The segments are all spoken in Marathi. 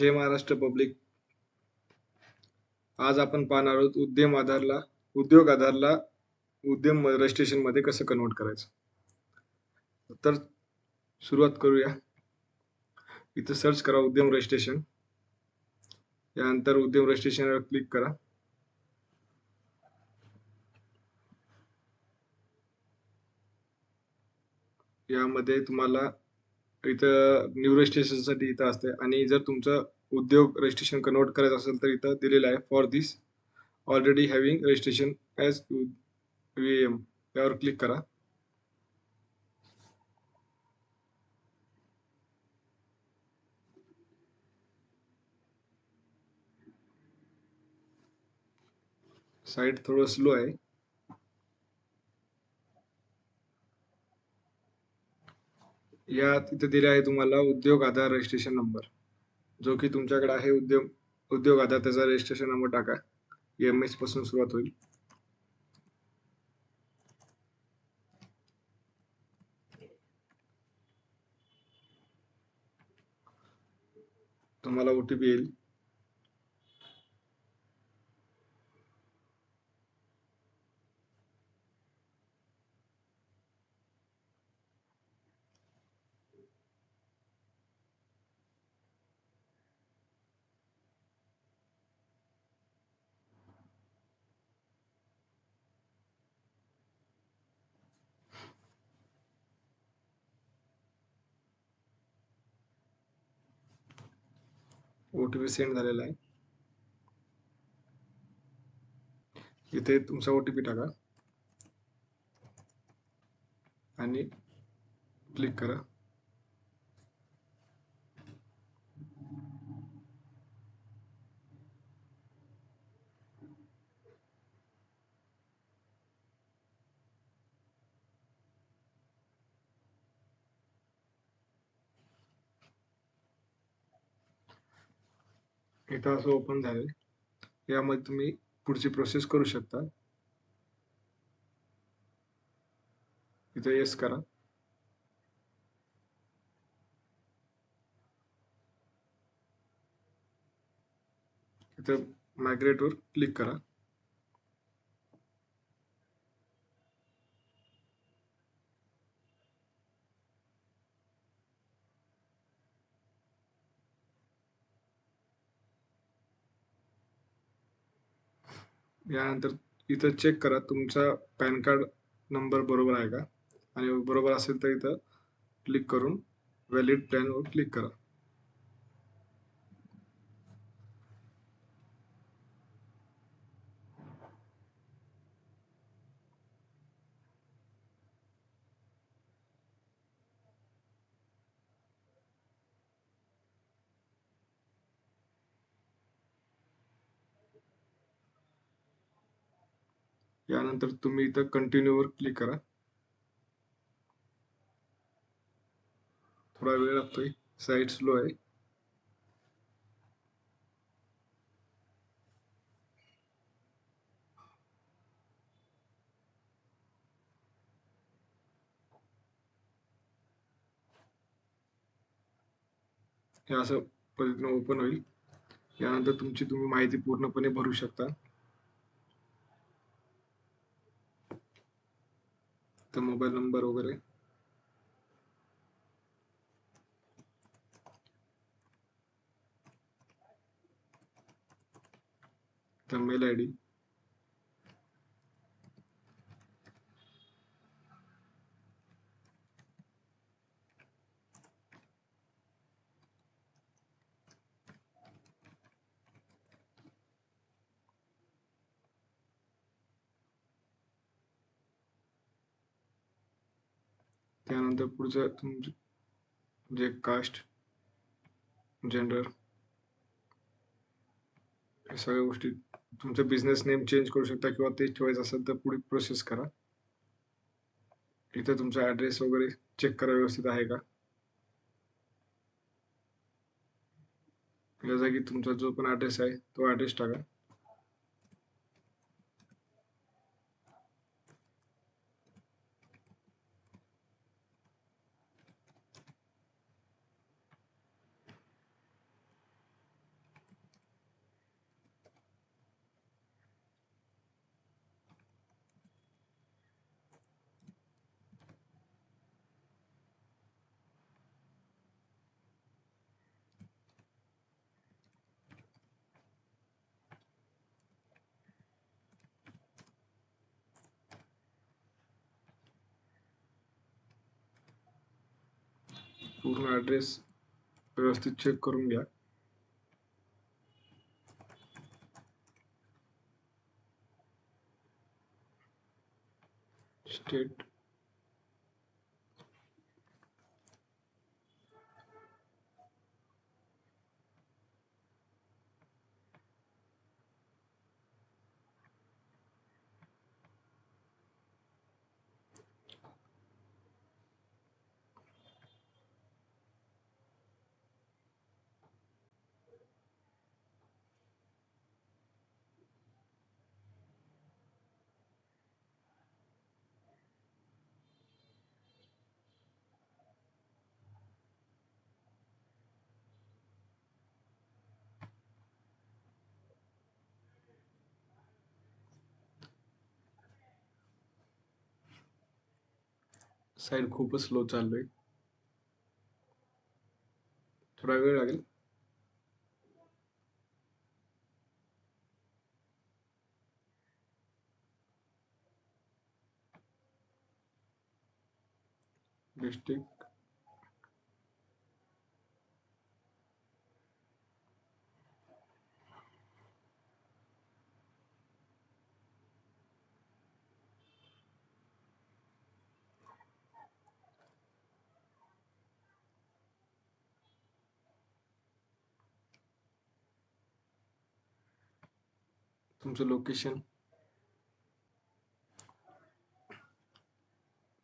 जय महाराष्ट्र पब्लिक. आज आपण पाहणार आहोत उद्योग आधारला उद्यम रजिस्ट्रेशन मध्ये कसं कन्वर्ट करायचं. तर सुरुवात करूया. इथं सर्च करा उद्यम रजिस्ट्रेशन. यानंतर उद्यम रजिस्ट्रेशनवर क्लिक करा. यामध्ये तुम्हाला इथं न्यू रजिस्ट्रेशनसाठी इथं असते आणि जर तुमचं उद्योग रजिस्ट्रेशन कन्वर्ट करायचं असेल तर इथं दिलेलं आहे for this already having registration as VM यावर क्लिक करा. साईट थोडं स्लो आहे. या तिथे दिले आहे तुम्हाला उद्योग आधार रजिस्ट्रेशन नंबर, जो की तुमच्याकडे आहे. उद्योग आधार त्याचा रजिस्ट्रेशन नंबर टाका. MS पासून सुरुवात होईल. तुम्हाला OTP येईल. OTP सेंड झालेला आहे. इथे तुमचा OTP टाका आणि क्लिक करा. इथं असं ओपन झालं. यामध्ये तुम्ही पुढची प्रोसेस करू शकता. इथं येस करा. इथं मायग्रेटवर क्लिक करा. यानंतर इथं चेक करा तुमचा पॅन कार्ड नंबर बरोबर आहे का, आणि बरोबर असेल तर इथं क्लिक करून व्हॅलिड प्लॅनवर क्लिक करा. यानंतर तुम्ही इथं कंटिन्यूवर क्लिक करा. थोडा वेळ लागतोय, साईट स्लो आहे. हे असं पद्धतीने ओपन होईल. यानंतर तुम्ही माहिती पूर्णपणे भरू शकता. तर मोबाईल नंबर वगैरे, तर मेल ID, त्यानंतर पुढचं तुमचे जे कास्ट, जेंडर, या सगळ्या गोष्टी. तुमचं बिझनेस नेम चेंज करू शकता किंवा तेच ठेवायचं असेल तर पुढे प्रोसेस करा. इथं तुमचा ॲड्रेस वगैरे चेक करा व्यवस्थित आहे का. या जागी तुमचा जो पण ॲड्रेस आहे तो ॲड्रेस टाका. पूर्ण ॲड्रेस व्यवस्थित चेक करून घ्या. स्टेट साईट खूपच स्लो चाललोय, थोडा वेळ लागेल. डिस्ट्रिक्ट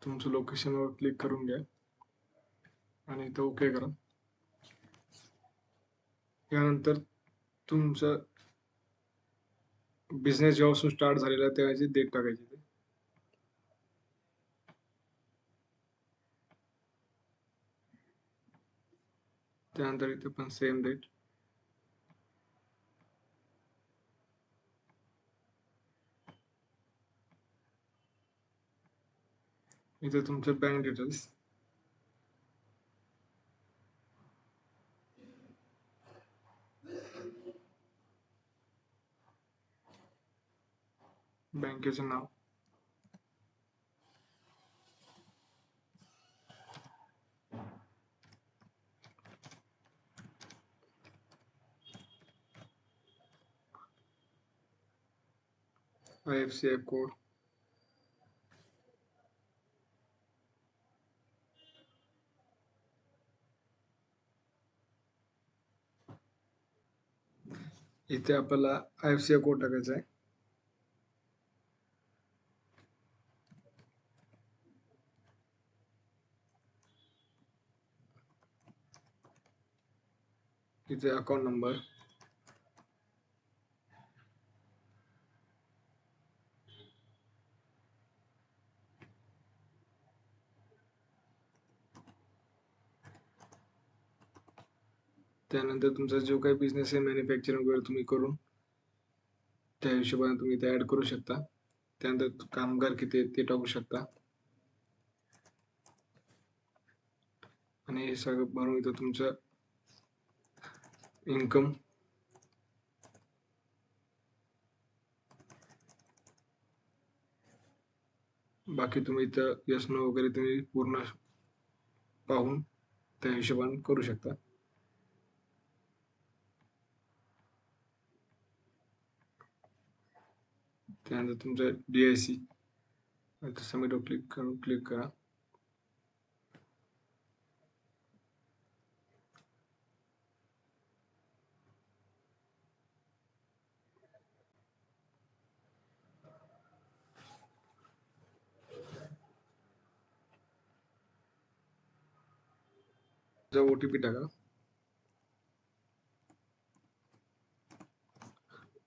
तुमचं लोकेशनवर क्लिक करून घ्या आणि इथं ओके करा. यानंतर तुमचा बिझनेस जेव्हापासून स्टार्ट झालेला त्याची डेट टाकायची. त्यानंतर इथे पण सेम डेट. इथे तुमचे बँक डिटेल्स, बँकेचं नाव, IFSC कोड, इथे आपल्याला IFSC कोड टाकायचा आहे. इथे अकाउंट नंबर, त्यानंतर तुमचा जो काही बिझनेस आहे मॅन्युफॅक्चरिंग वगैरे तुम्ही करून त्या हिशोबाने तुम्ही ते ऍड करू शकता. त्यानंतर कामगार किती आहेत ते टाकू शकता आणि हे सगळं भरून इथं तुमचं इन्कम, बाकी तुम्ही इथं यस नो वगैरे तुम्ही पूर्ण पाहून त्या हिशोबाने करू शकता. त्यानंतर तुमचं DIC सबमिटवर क्लिक करा. OTP टाका.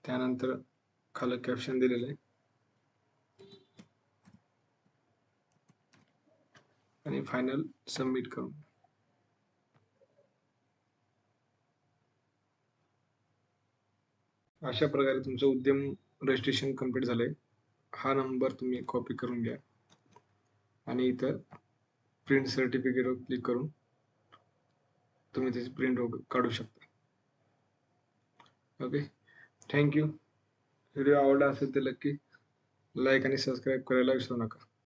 त्यानंतर खाली कॅप्शन दिलेलं आहे आणि फायनल सबमिट करून. अशा प्रकारे तुमचं उद्यम रजिस्ट्रेशन कंप्लीट झालंय. हा नंबर तुम्ही कॉपी करून घ्या आणि इथं प्रिंट सर्टिफिकेटवर क्लिक करून तुम्ही त्याची प्रिंट काढू शकता. Okay, thank you. व्हिडिओ आवडला असेल तर नक्की लाईक आणि सबस्क्राईब करायला विसरू नका.